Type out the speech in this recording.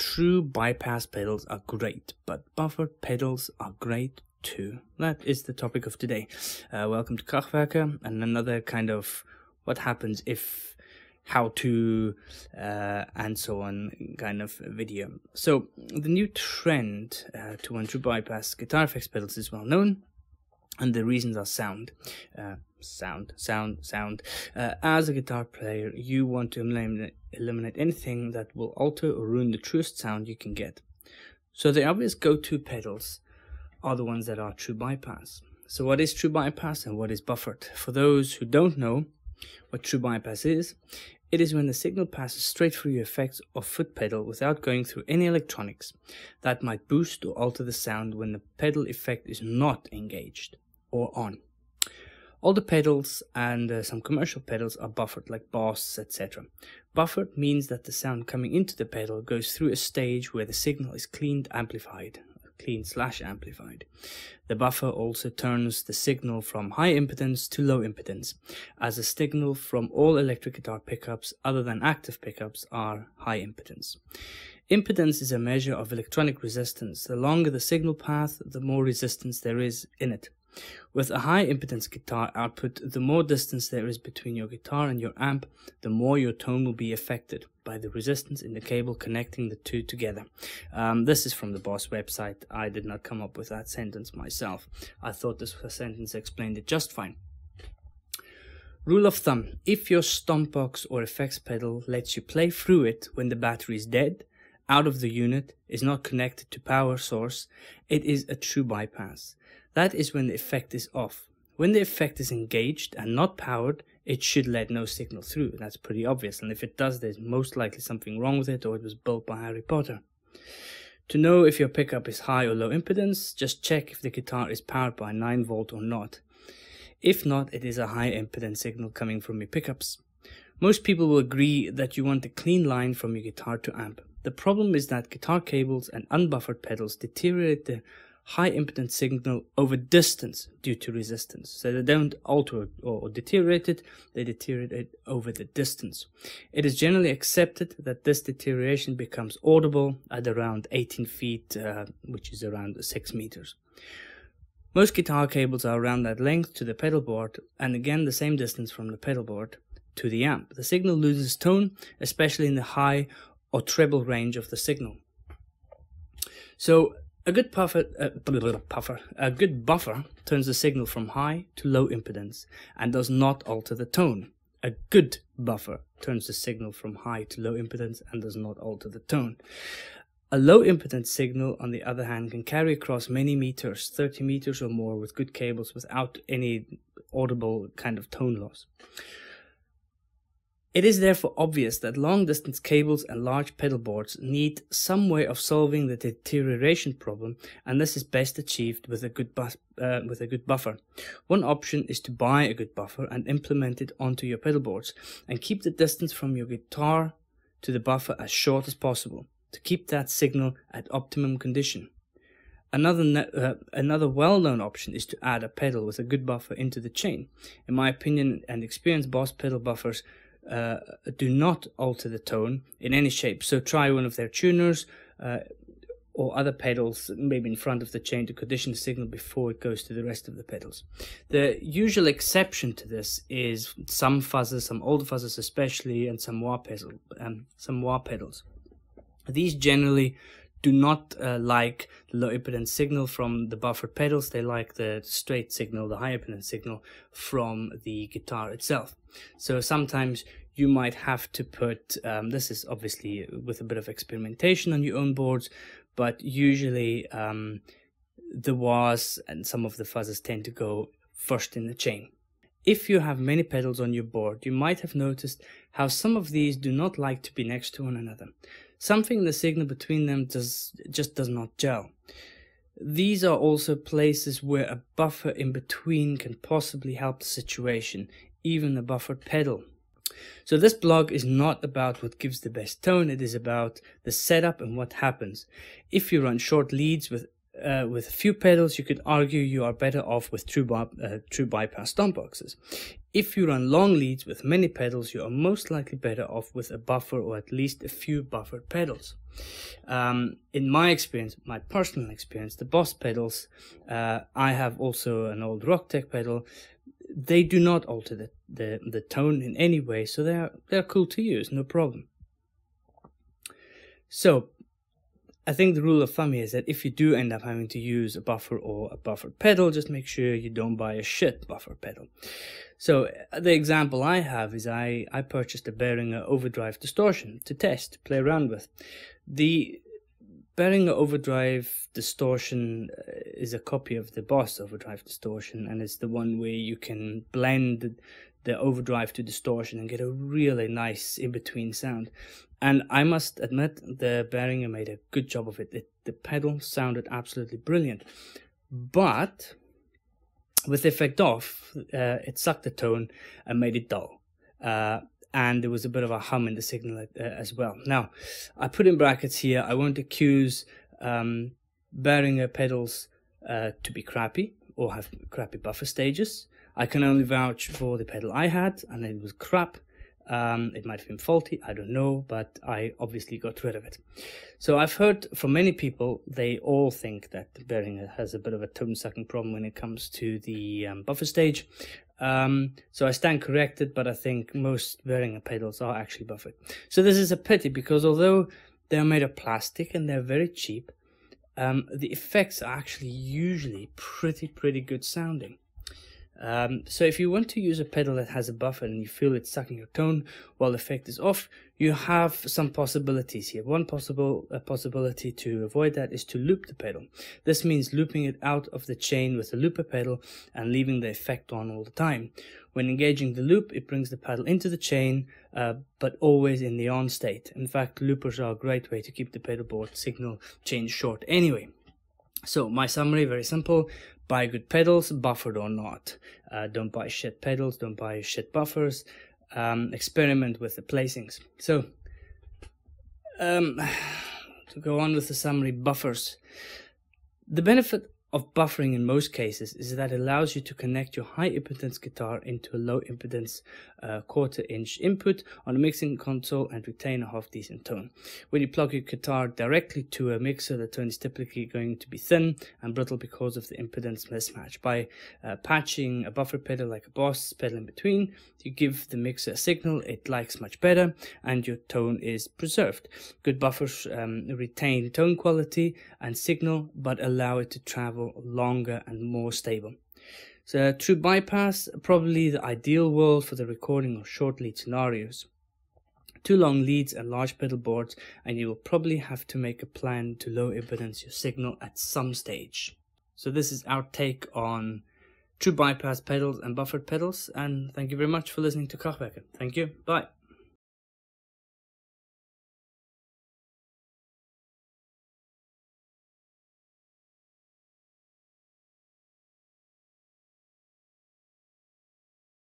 True bypass pedals are great, but buffered pedals are great too. That is the topic of today. Welcome to Krachtwerken, and another kind of what happens if, how to, and so on kind of video. So the new trend to one true bypass guitar effects pedals is well known, and the reasons are sound. As a guitar player, you want to eliminate anything that will alter or ruin the truest sound you can get. So the obvious go-to pedals are the ones that are true bypass. So what is true bypass and what is buffered? For those who don't know what true bypass is, it is when the signal passes straight through your effects or foot pedal without going through any electronics that might boost or alter the sound when the pedal effect is not engaged or on. All the pedals and some commercial pedals are buffered, like Boss, etc. Buffered means that the sound coming into the pedal goes through a stage where the signal is clean/amplified. The buffer also turns the signal from high impedance to low impedance, as a signal from all electric guitar pickups other than active pickups are high impedance. Impedance is a measure of electronic resistance. The longer the signal path, the more resistance there is in it. With a high impedance guitar output, the more distance there is between your guitar and your amp, the more your tone will be affected by the resistance in the cable connecting the two together. This is from the Boss website. I did not come up with that sentence myself. I thought this sentence explained it just fine. Rule of thumb: if your stomp box or effects pedal lets you play through it when the battery is dead, out of the unit, is not connected to power source, it is a true bypass. That is when the effect is off. When the effect is engaged and not powered, it should let no signal through. That's pretty obvious, and if it does, there's most likely something wrong with it, or it was built by Harry Potter. To know if your pickup is high or low impedance, just check if the guitar is powered by 9 volt or not. If not, it is a high impedance signal coming from your pickups. Most people will agree that you want a clean line from your guitar to amp. The problem is that guitar cables and unbuffered pedals deteriorate the high impedance signal over distance due to resistance. So they don't alter or deteriorate it, they deteriorate it over the distance. It is generally accepted that this deterioration becomes audible at around 18 feet, which is around 6 meters. Most guitar cables are around that length to the pedal board, and again the same distance from the pedal board to the amp. The signal loses tone, especially in the high or treble range of the signal. So a good buffer turns the signal from high to low impedance and does not alter the tone. A good buffer turns the signal from high to low impedance and does not alter the tone. A low impedance signal, on the other hand, can carry across many meters, 30 meters or more, with good cables without any audible kind of tone loss. It is therefore obvious that long-distance cables and large pedal boards need some way of solving the deterioration problem, and this is best achieved with a good buffer. One option is to buy a good buffer and implement it onto your pedal boards, and keep the distance from your guitar to the buffer as short as possible, to keep that signal at optimum condition. Another well-known option is to add a pedal with a good buffer into the chain. In my opinion and experience, Boss pedal buffers do not alter the tone in any shape, so try one of their tuners or other pedals maybe in front of the chain to condition the signal before it goes to the rest of the pedals. The usual exception to this is some fuzzes, some old fuzzes especially, and some wah pedals. These generally do not like the low impedance signal from the buffered pedals. They like the straight signal, the high impedance signal from the guitar itself. So sometimes you might have to put, this is obviously with a bit of experimentation on your own boards, but usually the wahs and some of the fuzzes tend to go first in the chain. If you have many pedals on your board, you might have noticed how some of these do not like to be next to one another. Something in the signal between them just does not gel. These are also places where a buffer in between can possibly help the situation, even a buffered pedal. So this blog is not about what gives the best tone, it is about the setup and what happens. If you run short leads with with a few pedals, you could argue you are better off with true bypass stomp boxes. If you run long leads with many pedals, you are most likely better off with a buffer or at least a few buffered pedals. In my experience, my personal experience, the Boss pedals, I have also an old Rocktech pedal. They do not alter the tone in any way, so they're cool to use, no problem. So I think the rule of thumb is that if you do end up having to use a buffer or a buffered pedal, just make sure you don't buy a shit buffer pedal. So the example I have is I purchased a Behringer Overdrive Distortion to test, to play around with. The Behringer Overdrive Distortion is a copy of the Boss Overdrive Distortion, and it's the one where you can blend the overdrive to distortion and get a really nice in-between sound. And I must admit, the Behringer made a good job of it. The pedal sounded absolutely brilliant, but with the effect off, it sucked the tone and made it dull. And there was a bit of a hum in the signal as well. Now, I put in brackets here, I won't accuse Behringer pedals to be crappy or have crappy buffer stages. I can only vouch for the pedal I had, and it was crap. It might have been faulty, I don't know, but I obviously got rid of it. So I've heard from many people, they all think that the Behringer has a bit of a tone sucking problem when it comes to the buffer stage. So I stand corrected, but I think most Behringer pedals are actually buffered. So this is a pity, because although they're made of plastic and they're very cheap, the effects are actually usually pretty good sounding. So if you want to use a pedal that has a buffer and you feel it's sucking your tone while the effect is off, you have some possibilities here. One possibility to avoid that is to loop the pedal. This means looping it out of the chain with a looper pedal and leaving the effect on all the time. When engaging the loop, it brings the pedal into the chain, but always in the on state. In fact, loopers are a great way to keep the pedal board signal chain short anyway. So my summary, very simple: buy good pedals, buffered or not. Don't buy shit pedals, don't buy shit buffers. Experiment with the placings. So to go on with the summary, buffers. The benefit of buffering in most cases is that it allows you to connect your high impedance guitar into a low impedance quarter-inch input on a mixing console and retain a half decent tone. When you plug your guitar directly to a mixer, the tone is typically going to be thin and brittle because of the impedance mismatch. By patching a buffer pedal like a Boss pedal in between, you give the mixer a signal it likes much better and your tone is preserved. Good buffers retain tone quality and signal but allow it to travel longer and more stable. So true bypass, probably the ideal world for the recording of short lead scenarios. Too long leads and large pedal boards, and you will probably have to make a plan to low impedance your signal at some stage. So this is our take on true bypass pedals and buffered pedals, and thank you very much for listening to Kachwerken. Thank you, bye.